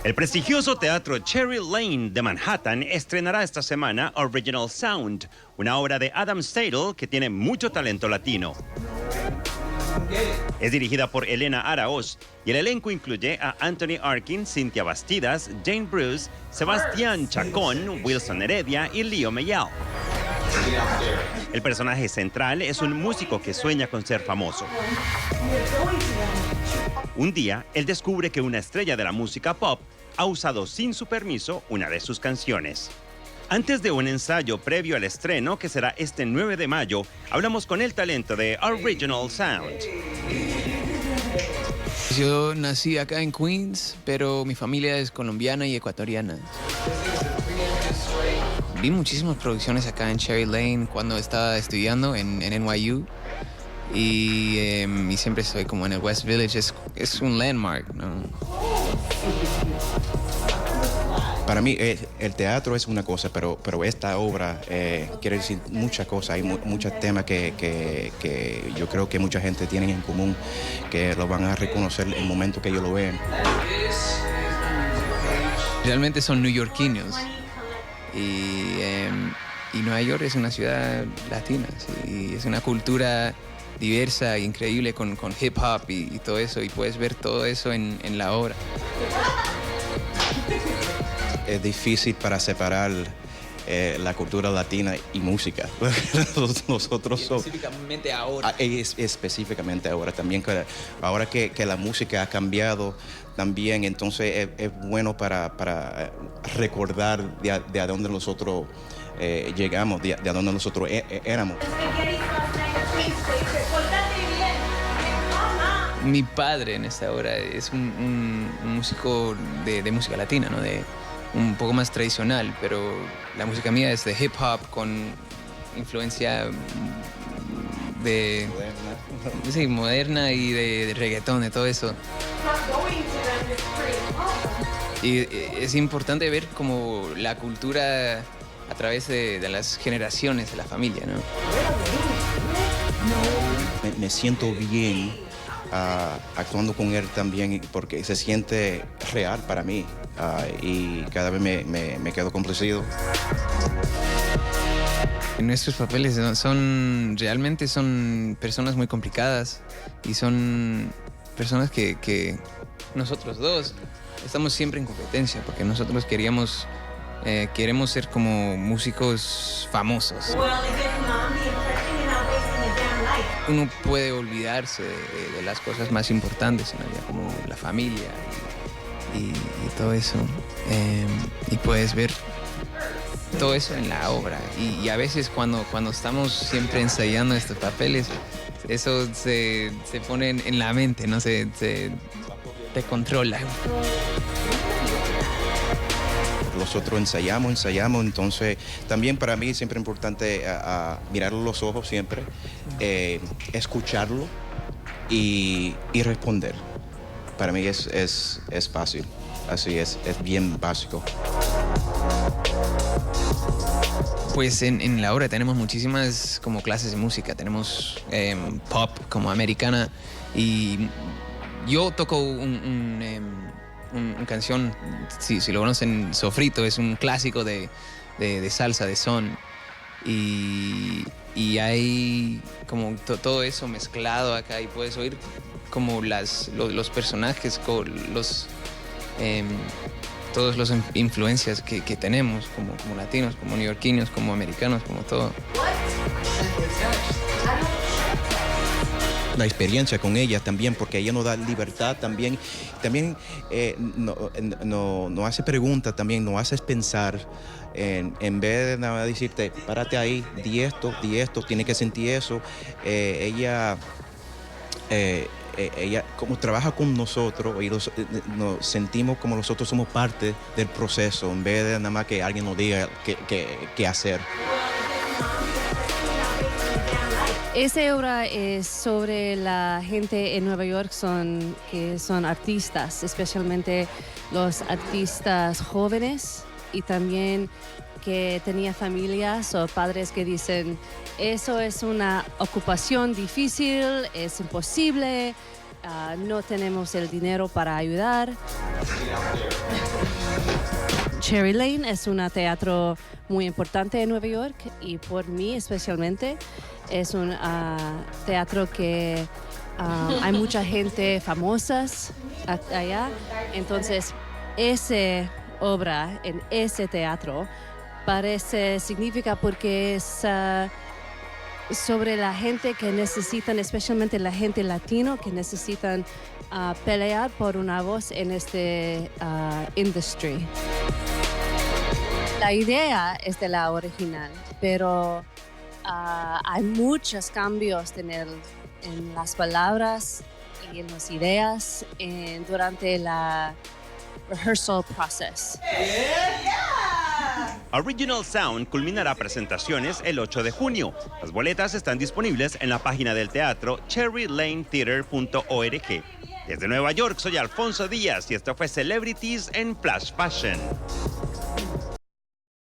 El prestigioso teatro Cherry Lane de Manhattan estrenará esta semana Original Sound, una obra de Adam Stadel que tiene mucho talento latino. Es dirigida por Elena Araoz y el elenco incluye a Anthony Arkin, Cynthia Bastidas, Jane Bruce, Sebastián Chacón, Wilson Heredia y Leo Mayall. El personaje central es un músico que sueña con ser famoso. Un día, él descubre que una estrella de la música pop ha usado sin su permiso una de sus canciones. Antes de un ensayo previo al estreno, que será este 9 de mayo, hablamos con el talento de Original Sound. Yo nací acá en Queens, pero mi familia es colombiana y ecuatoriana. Vi muchísimas producciones acá en Cherry Lane cuando estaba estudiando en NYU. Y siempre estoy como en el West Village, es un landmark, ¿no? Para mí el teatro es una cosa, pero esta obra quiere decir muchas cosas. Hay muchos temas que yo creo que mucha gente tiene en común, que lo van a reconocer el momento que ellos lo vean. Realmente son neoyorquinos y Nueva York es una ciudad latina, ¿sí? Y es una cultura diversa e increíble con hip hop y todo eso, y puedes ver todo eso en la obra. Es difícil para separar la cultura latina y música. Nosotros específicamente ahora. Específicamente ahora también, ahora que la música ha cambiado también, entonces es bueno para recordar de a dónde nosotros llegamos, de a dónde nosotros éramos. Mi padre en esta obra es un músico de música latina, ¿no? De un poco más tradicional, pero la música mía es de hip hop con influencia de moderna, sí, moderna y de reggaetón, de todo eso. Y es importante ver como la cultura a través de las generaciones de la familia, ¿no? Me siento bien actuando con él también porque se siente real para mí y cada vez me quedo complacido. Nuestros papeles realmente son personas muy complicadas y son personas que nosotros dos estamos siempre en competencia porque nosotros queremos ser como músicos famosos. Uno puede olvidarse de las cosas más importantes en la vida, como la familia y todo eso. Y puedes ver todo eso en la obra. Y a veces cuando estamos siempre ensayando estos papeles, eso se pone en la mente, ¿no? Se te controla. Nosotros ensayamos, entonces también para mí es siempre importante mirarlo a los ojos siempre, escucharlo y responder. Para mí es fácil, así es bien básico. Pues en la obra tenemos muchísimas como clases de música, tenemos pop como americana y yo toco una canción, si lo conocen, Sofrito, es un clásico de salsa, de son. Y hay como todo eso mezclado acá y puedes oír como los personajes, todas las influencias que tenemos como latinos, como neoyorquinos, como americanos, como todo. La experiencia con ella también, porque ella nos da libertad también nos hace preguntas también, nos hace pensar en vez de nada más decirte, párate ahí, di esto, tienes que sentir eso. Ella como trabaja con nosotros y nos sentimos como nosotros somos parte del proceso, en vez de nada más que alguien nos diga qué hacer. Esta obra es sobre la gente en Nueva York que son artistas, especialmente los artistas jóvenes y también que tenían familias o padres que dicen eso es una ocupación difícil, es imposible, no tenemos el dinero para ayudar. Cherry Lane es un teatro muy importante en Nueva York y por mí especialmente es un teatro que hay mucha gente famosas allá. Entonces, esa obra en ese teatro significa porque es sobre la gente que necesitan, especialmente la gente latino que necesitan pelear por una voz en este industry. La idea es de la original, pero hay muchos cambios en las palabras y en las ideas durante la rehearsal process. Original Sound culminará presentaciones el 8 de junio. Las boletas están disponibles en la página del teatro cherrylanetheater.org. Desde Nueva York, soy Alfonso Díaz y esto fue Celebrities en Flash Fashion.